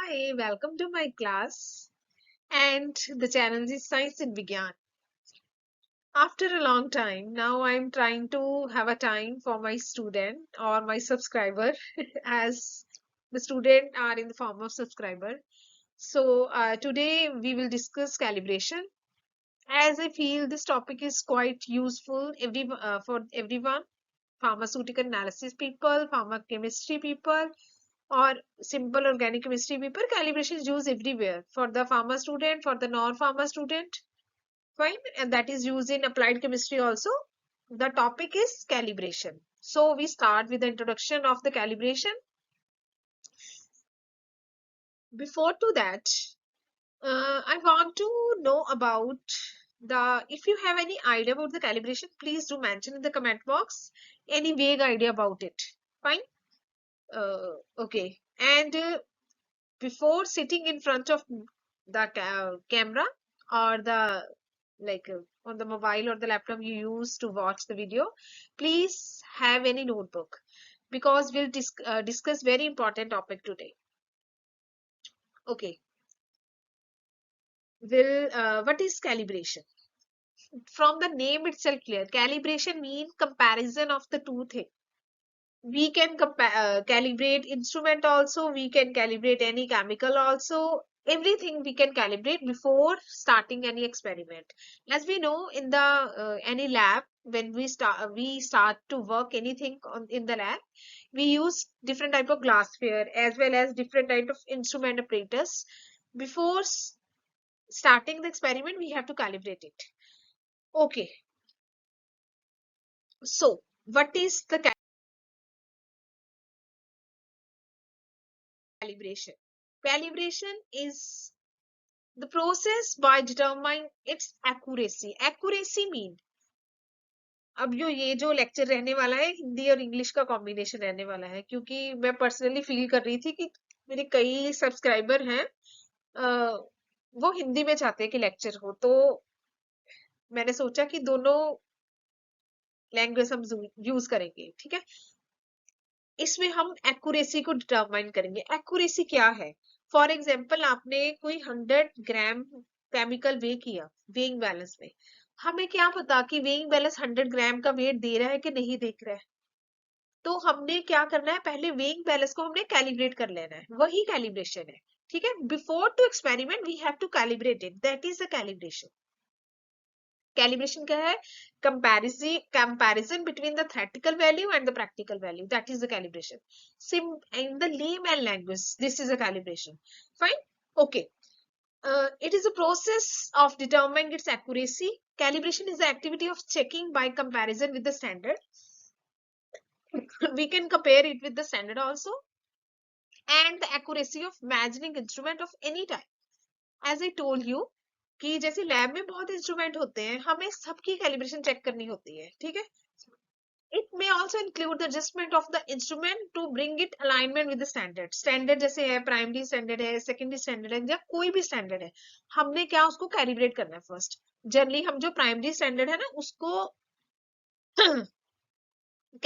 Hi, welcome to my class. And the channel is Science and Vigyan. After a long time, now I'm trying to have a time for my student or my subscriber, as the student are in the form of subscriber. So today we will discuss calibration, as I feel this topic is quite useful for everyone, pharmaceutical analysis people, pharmacochemistry people, or simple organic chemistry people. Calibration is used everywhere for the pharma student, for the non-pharma student, fine, and that is used in applied chemistry also. The topic is calibration. So we start with the introduction of the calibration. Before to that, I want to know about if you have any idea about the calibration, please do mention in the comment box any vague idea about it. Fine. Okay. And before sitting in front of the camera or the on the mobile or the laptop you use to watch the video, please have any notebook, because we'll discuss very important topic today. Okay. What is calibration? From the name itself clear, calibration means comparison of the two things. We can calibrate instrument also, we can calibrate any chemical also, everything we can calibrate before starting any experiment. As we know, in the any lab, when we start to work anything in the lab, we use different type of glassware as well as different type of instrument apparatus. Before starting the experiment, we have to calibrate it. Okay, so what is the calibration? Calibration is the process by determining its accuracy. Accuracy mean, अब ये जो lecture रहने वाला है, हिंदी और English का combination रहने वाला है, क्योंकि मैं पर्सनली फील कर रही थी कि मेरे कई सब्सक्राइबर हैं, वो हिंदी में चाहते हैं कि लेक्चर हो, तो मैंने सोचा कि दोनों लैंग्वेज हम यूज करेंगे. ठीक है, इसमें हम एक्यूरेसी को डिटरमाइन करेंगे. एक्यूरेसी क्या है? फॉर एग्जाम्पल, आपने कोई 100 ग्राम केमिकल वे किया वेइंग बैलेंस में. हमें क्या पता कि वेइंग बैलेंस 100 ग्राम का वेट दे रहा है कि नहीं देख रहा है. तो हमने क्या करना है, पहले वेइंग बैलेंस को हमने कैलिब्रेट कर लेना है. वही कैलिब्रेशन है. ठीक है, before to experiment we have to calibrate it, that is the calibration. Calibration क्या है? Comparison between the theoretical value and the practical value. That is the calibration. In the layman language, this is a calibration. Fine. Okay. It is a process of determining its accuracy. Calibration is the activity of checking by comparison with the standard. We can compare it with the standard also, and the accuracy of measuring instrument of any type. As I told you, कि जैसे lab में बहुत instrument होते हैं, हमें सबकी calibration check करनी होती है. ठीक है, it may also include the adjustment of the instrument to bring it alignment with the standard. Standard जैसे है, प्राइमरी स्टैंडर्ड है, सेकेंडरी स्टैंडर्ड है, या कोई भी स्टैंडर्ड है, हमने क्या उसको कैलिब्रेट करना है फर्स्ट. जनरली हम जो प्राइमरी स्टैंडर्ड है ना, उसको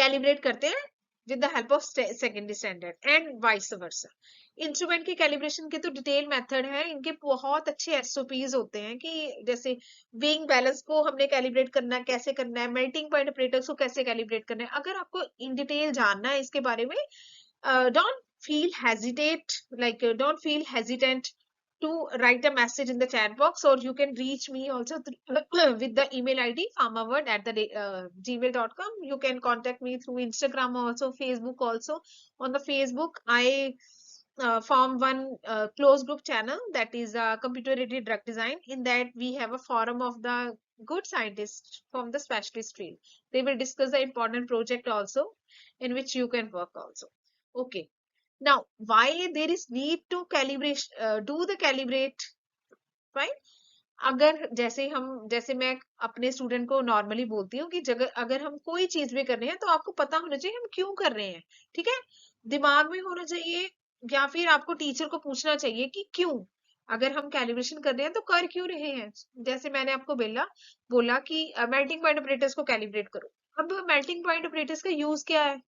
कैलिब्रेट करते हैं with the help of secondary standard and vice versa. Instrument की कैलिब्रेशन के तो डिटेल मेथड है, इनके बहुत अच्छे एसओपीज होते हैं कि जैसे वेइंग बैलेंस को हमने कैलिब्रेट करना है, कैसे करना है, मेल्टिंग पॉइंट ऑपरेटर्स को कैसे कैलिब्रेट करना है. अगर आपको इन डिटेल जानना है इसके बारे में, don't don't feel hesitant to write a message in the chat box, or you can reach me also with the email id farmerword@gmail.com. You can contact me through Instagram also, Facebook also. On the Facebook, I form one closed group channel, that is computer aided drug design. In that we have a forum of the good scientists from the specialist field. They will discuss the important project also, in which you can work also. Okay. Now, why there is need to do the calibrate, right? जैसे मैं अपने student को normally बोलती हूँ कि अगर हम कोई चीज भी कर रहे हैं, तो आपको पता होना चाहिए हम क्यों कर रहे हैं. ठीक है, दिमाग में होना चाहिए, या फिर आपको टीचर को पूछना चाहिए कि क्यों. अगर हम कैलिब्रेशन कर रहे हैं तो कर क्यों रहे हैं. जैसे मैंने आपको बोला कि मेल्टिंग पॉइंट ऑपरेटर्स को कैलिब्रेट करो. अब मेल्टिंग पॉइंट ऑपरेटर्स का यूज क्या है?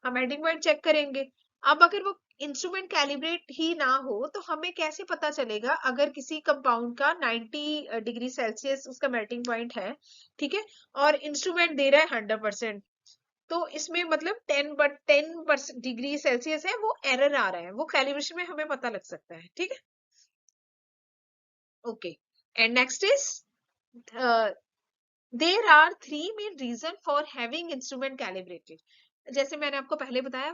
हम मेल्टिंग पॉइंट चेक करेंगे. अब अगर वो इंस्ट्रूमेंट कैलिब्रेट ही ना हो तो हमें कैसे पता चलेगा अगर किसी कंपाउंड का 90 डिग्री सेल्सियस उसका मेल्टिंग पॉइंट है, ठीक है, और इंस्ट्रूमेंट दे रहा है 100%, तो इसमें मतलब 10% डिग्री सेल्सियस है, वो एरर आ रहा है, वो कैलिब्रेशन में हमें पता लग सकता है, ठीक है। Okay, and next is there are 3 main reason for having instrument calibrated. जैसे मैंने आपको पहले बताया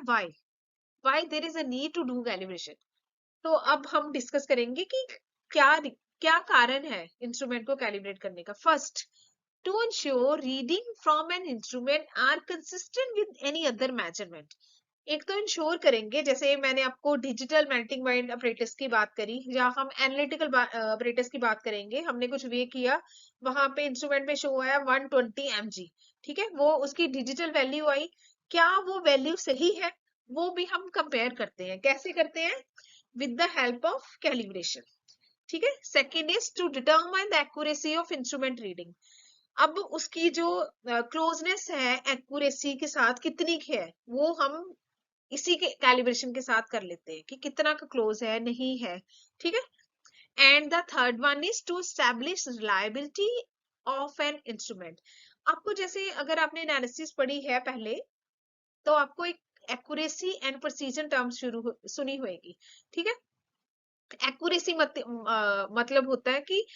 why there is a need to do calibration. तो अब हम डिस्कस करेंगे कि क्या क्या कारण है इंस्ट्रूमेंट को कैलिब्रेट करने का। First, to ensure reading from an instrument are consistent with any other measurement। एक तो इंश्योर करेंगे, जैसे मैंने आपको डिजिटल मेल्टिंग पॉइंट अपरेटस की बात करी, या हम एनालिटिकल अपरेटस की बात करेंगे, हमने कुछ वे किया, वहां पे इंस्ट्रूमेंट में शो आया 120 mg, ठीक है, वो उसकी डिजिटल वैल्यू आई, क्या वो वैल्यू सही है, वो भी हम कंपेयर करते हैं। कैसे करते हैं? With the help of calibration, ठीक है। Second is to determine the accuracy of instrument reading. अब उसकी जो क्लोजनेस है एक्यूरेसी के साथ कितनी है, वो हम इसी के कैलिब्रेशन के साथ कर लेते हैं कि कितना का क्लोज है, नहीं है, ठीक है। And the third one is to establish reliability of an instrument. आपको जैसे अगर आपने एनालिसिस पढ़ी है पहले, तो आपको एक एक्यूरेसी एंड प्रिसीजन टर्म सुनी होगी, ठीक है। एक्यूरेसी मतलब होता है कि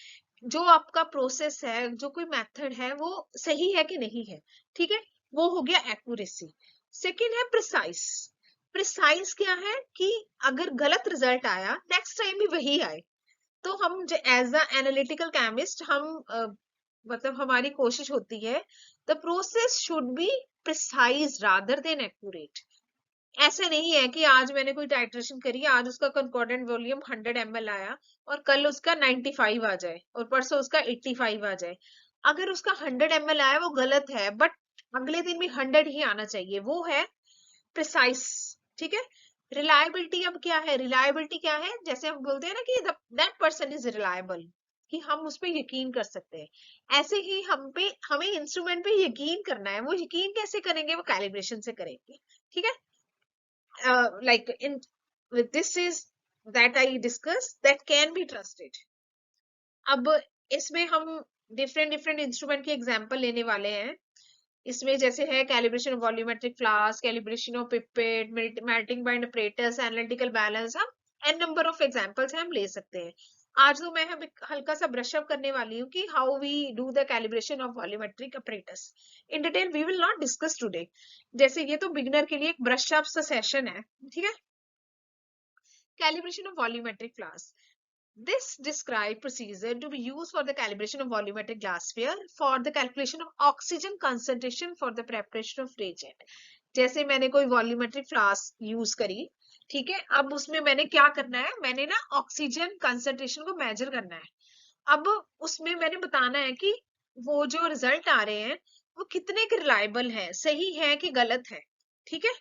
जो आपका प्रोसेस है, जो कोई मेथड है, वो सही है कि नहीं है, ठीक है, वो हो गया एक्यूरेसी। सेकंड है प्रिसाइज। प्रिसाइज क्या है कि अगर गलत रिजल्ट आया, नेक्स्ट टाइम भी वही आए। तो हम एज अ एनालिटिकल केमिस्ट हम मतलब हमारी कोशिश होती है the process should be precise rather than accurate. ऐसे नहीं है कि आज मैंने कोई टाइट्रेशन करी, आज उसका कंकॉर्डेंट वॉल्यूम 100 ml आया और कल उसका 95 आ जाए और परसों उसका 85 आ जाए। अगर उसका 100 ml आया वो गलत है, बट अगले दिन भी 100 ही आना चाहिए, वो है प्रिसाइज, ठीक है। रिलायबिलिटी अब क्या है? रिलायबिलिटी क्या है? जैसे हम बोलते हैं ना कि दैट पर्सन इज रिलायबल, कि हम उस पर यकीन कर सकते हैं। ऐसे ही हमें इंस्ट्रूमेंट पे यकीन करना है। वो यकीन कैसे करेंगे? वो कैलिब्रेशन से करेंगे, ठीक है। Like in with this is that I discuss that can be trusted। अब इसमें हम डिफरेंट डिफरेंट इंस्ट्रूमेंट के एग्जांपल लेने वाले हैं। इसमें जैसे है calibration of volumetric flask, calibration of pipette, melting point operators, analytical balance, हम एन नंबर ऑफ एग्जांपल्स हम ले सकते हैं। आज तो मैं हम हल्का सा ब्रश अप करने वाली हूँ कि how we do the calibration of volumetric operators. In detail we will not discuss today. जैसे ये तो बिगिनर के लिए एक ब्रश अप सा सेशन है, ठीक है। Calibration of volumetric flask. This described procedure to be used for the calibration of volumetric glassware for the calculation of oxygen concentration for the preparation of reagent। जैसे मैंने कोई वॉल्यूमेट्रिक फ्लास्क यूज करी, ठीक है, अब उसमें मैंने क्या करना है? मैंने ना ऑक्सीजन कंसंट्रेशन को मेजर करना है। अब उसमें मैंने बताना है कि वो जो रिजल्ट आ रहे हैं वो कितने के रिलायबल है, सही है कि गलत है, ठीक है।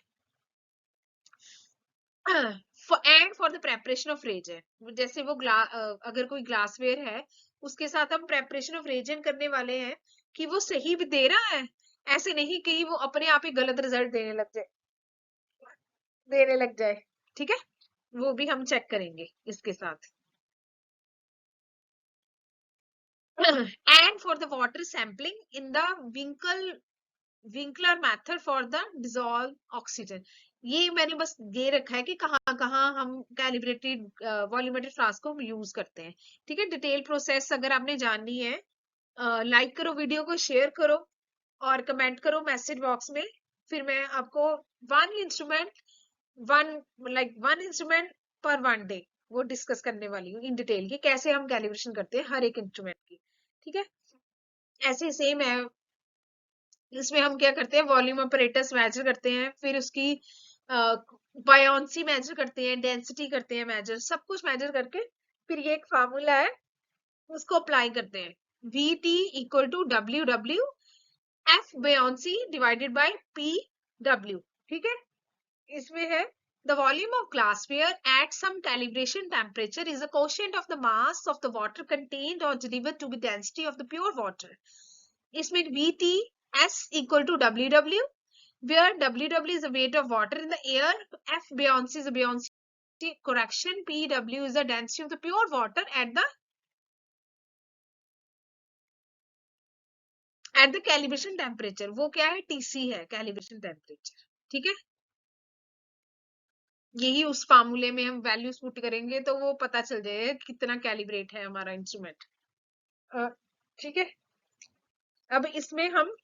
And for the preparation of reagent, जैसे वो अगर कोई ग्लासवेयर है, उसके साथ हम प्रेपरेशन ऑफ रेजेंट करने वाले हैं कि वो सही भी दे रहा है, ऐसे नहीं कि वो अपने आप ही गलत रिजल्ट देने लग जाए, ठीक है। वो भी हम चेक करेंगे इसके साथ। And for the water sampling in the Winkler method for the dissolve oxygen. ये मैंने बस ये रखा है कि कहाँ कहाँ हम कैलिब्रेटेड वॉल्यूमेट्रिक फ्लास्क को यूज करते हैं, ठीक है। डिटेल प्रोसेस अगर आपने जाननी है, लाइक करो, वीडियो को शेयर करो और कमेंट करो मैसेज बॉक्स में। फिर मैं आपको वन इंस्ट्रूमेंट वन इंस्ट्रूमेंट पर वन डे वो डिस्कस करने वाली हूँ इन डिटेल की, कैसे हम कैलिब्रेशन करते हैं हर एक इंस्ट्रूमेंट की, ठीक है। ऐसे सेम है, इसमें हम क्या करते हैं? वॉल्यूम ऑपरेटर्स मेजर करते हैं, फिर उसकी बायोन्सी मेजर करते हैं, डेंसिटी करते हैं मेजर, सब कुछ मेजर करके फिर ये एक फार्मूला है उसको अप्लाई करते हैं। VT equal to WW F buoyancy divided by PW, ठीक है। इसमें है the volume of glassware at some calibration temperature is a quotient of the mass of the water contained or delivered to the density of the pure water। इसमें VT S equal to WW where WW is the weight of water in the air, F buoyancy is the buoyancy correction, PW is the density of the pure water at the calibration temperature. वो क्या है? TC है, calibration temperature. ठीक है, यही उस फार्मूले में हम वैल्यूज पुट करेंगे तो वो पता चल जाएगा कितना कैलिब्रेट है हमारा इंस्ट्रूमेंट. ठीक है, अब इसमें हम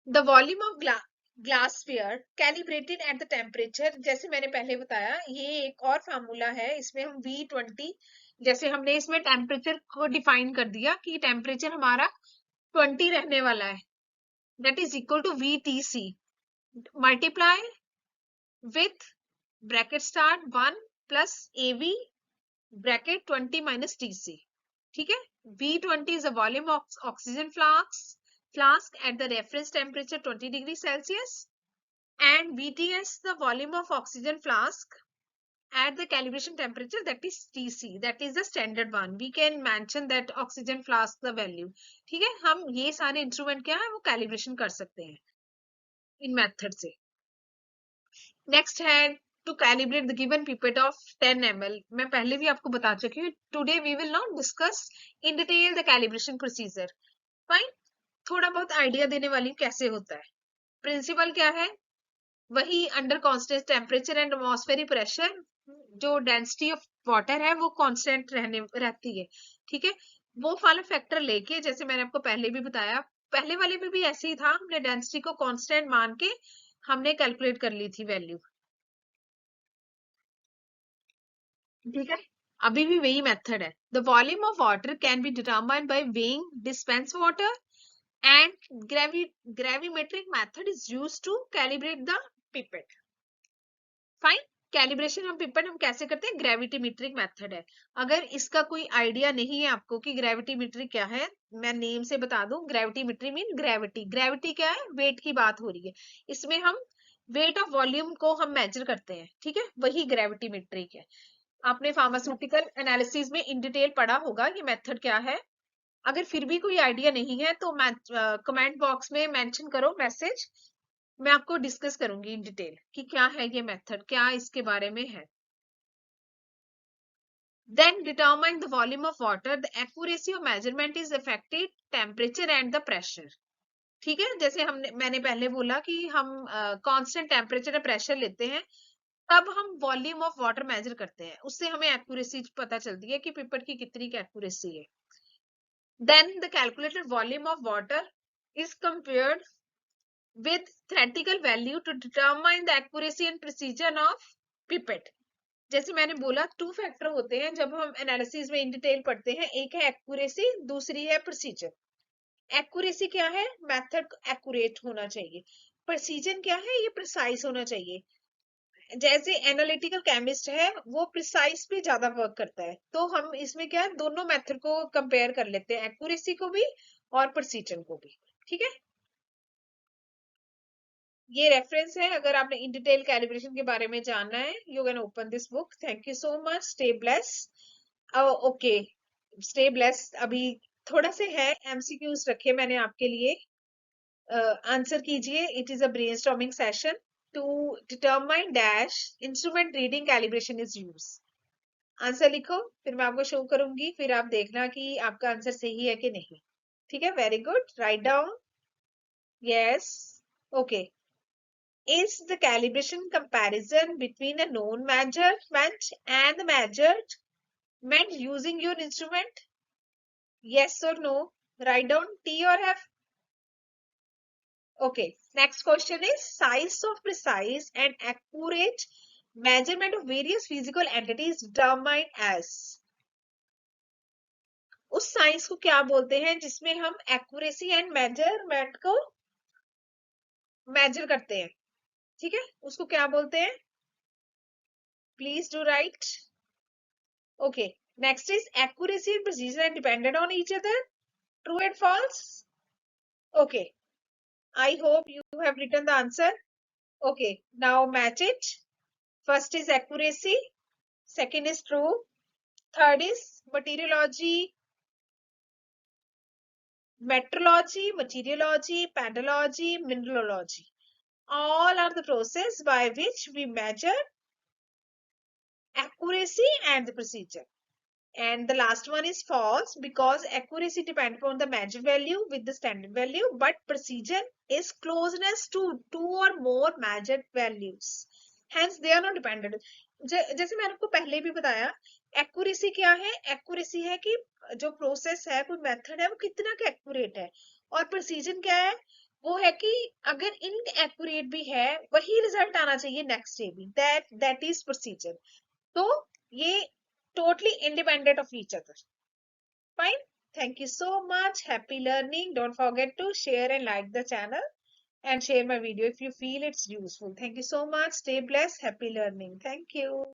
the volume of glass sphere calibrated at the temperature, जैसे मैंने पहले बताया ये एक और फार्मूला है. इसमें हम V20, जैसे हमने इसमें टेम्परेचर को डिफाइन कर दिया कि टेम्परेचर हमारा 20 रहने वाला है, that is equal to VTC multiply with bracket start 1 plus AV bracket 20 minus TC. ठीक है, V20 is the volume of oxygen flask at the reference temperature 20 degrees Celsius, and VTS the volume of oxygen flask at the calibration temperature, that is TC, that is the standard one. We can mention that oxygen flask the value. ठीक है, हम ये सारे instrument क्या है वो calibration कर सकते हैं इन मेथड से. नेक्स्ट है to calibrate the given pipette of 10 ml. मैं पहले भी आपको बता चुकी हूँ. Today we will not discuss in detail the calibration procedure. Fine, थोड़ा बहुत आइडिया देने वाली कैसे होता है. प्रिंसिपल क्या है? वही under constant temperature and atmospheric pressure, जो डेंसिटी ऑफ वाटर है वो कांस्टेंट रहती है. ठीक है, वो वाला फैक्टर लेके, जैसे मैंने आपको पहले भी बताया, पहले वाले में भी ऐसे ही था, हमने डेंसिटी को कांस्टेंट मान के हमने कैलकुलेट कर ली थी वैल्यू. ठीक है, अभी भी वही मेथड है. The volume of water can be determined by weighing dispense water and gravimetric method is used to calibrate the pipette. Fine, calibration हम पिपेट हम कैसे करते हैं? ग्रेविटीमेट्रिक मेथड है. अगर इसका कोई आइडिया नहीं है आपको कि ग्रेविटीमेट्री क्या है, मैं नेम से बता दूं. ग्रेविटीमेट्री मीन ग्रेविटी. ग्रेविटी क्या है? वेट की बात हो रही है. इसमें हम वेट ऑफ वॉल्यूम को हम मेजर करते हैं. ठीक है, वही ग्रेविटीमेट्रिक है. आपने फार्मास्यूटिकल एनालिसिस में इन डिटेल पढ़ा होगा ये मेथड क्या है. अगर फिर भी कोई आइडिया नहीं है तो कमेंट बॉक्स में मेंशन करो मैसेज, मैं आपको डिस्कस करूंगी इन डिटेल कि क्या है ये मेथड, क्या इसके बारे में है. Then determine the volume of water. The accuracy of measurement is affected temperature and the pressure. ठीक है, जैसे मैंने पहले बोला कि हम कांस्टेंट टेम्परेचर और प्रेशर लेते हैं, तब हम वॉल्यूम ऑफ वाटर मेजर करते हैं, उससे हमें एक्यूरेसी पता चलती है कि पिपेट की कितनी एक्यूरेसी है. Then the calculated volume of water is compared with theoretical value to determine the accuracy and precision of pipette. जैसे मैंने बोला 2 फैक्टर होते हैं जब हम एनालिसिस में इन डिटेल पढ़ते हैं. एक है एक्यूरेसी, दूसरी है प्रोसीजर. एक्यूरेसी क्या है? मेथड एक्यूरेट होना चाहिए. प्रोसीजर क्या है? ये प्रिसाइज होना चाहिए. जैसे एनालिटिकल केमिस्ट है वो प्रिसाइज पे ज्यादा वर्क करता है, तो हम इसमें क्या है दोनों मेथड को कंपेयर कर लेते हैं, एक्यूरेसी को भी और प्रोसीजर को भी. ठीक है, ये रेफरेंस है. अगर आपने इन डिटेल कैलिब्रेशन के बारे में जानना है, you can open this book. Thank you so much. Stay bless. Okay, stay bless. अभी थोड़ा से है एमसीक्यूज रखे मैंने आपके लिए. आंसर कीजिए. It is a brainstorming session to determine dash instrument reading calibration is use. Answer लिखो, फिर मैं आपको शो करूंगी, फिर आप देखना कि आपका आंसर सही है कि नहीं. ठीक है, very good. Write down. Yes, okay. Is the calibration comparison between a known measurement and the measurement using your instrument? Yes or no? Write down T or F. Okay. Next question is size of precise and accurate measurement of various physical entities determined as. उस science को क्या बोलते हैं जिसमें हम accuracy and measurement को major करते हैं? ठीक है, उसको क्या बोलते हैं? Please do right. Okay, next is accuracy and precision are dependent on each other. True and false? Okay, I hope you have written the answer. Okay, now match it. First is accuracy, second is true, third is meteorology, metrology, materiology, pedology, mineralogy. All are the process by which we measure accuracy and the procedure. And the last one is false because accuracy depends on the measure value with the standard value, but precision is closeness to two or more measured values. Hence, they are not dependent. जैसे मैंने आपको पहले भी बताया, accuracy क्या है? Accuracy है कि जो process है, कोई method है, वो कितना का accurate है. और precision क्या है? वो है कि अगर inaccurate भी है, वही result आना चाहिए next day भी. That is precision. तो ये totally independent of each other. Fine. Thank you so much. Happy learning. Don't forget to share and like the channel and share my video if you feel it's useful. Thank you so much. Stay blessed. Happy learning. Thank you.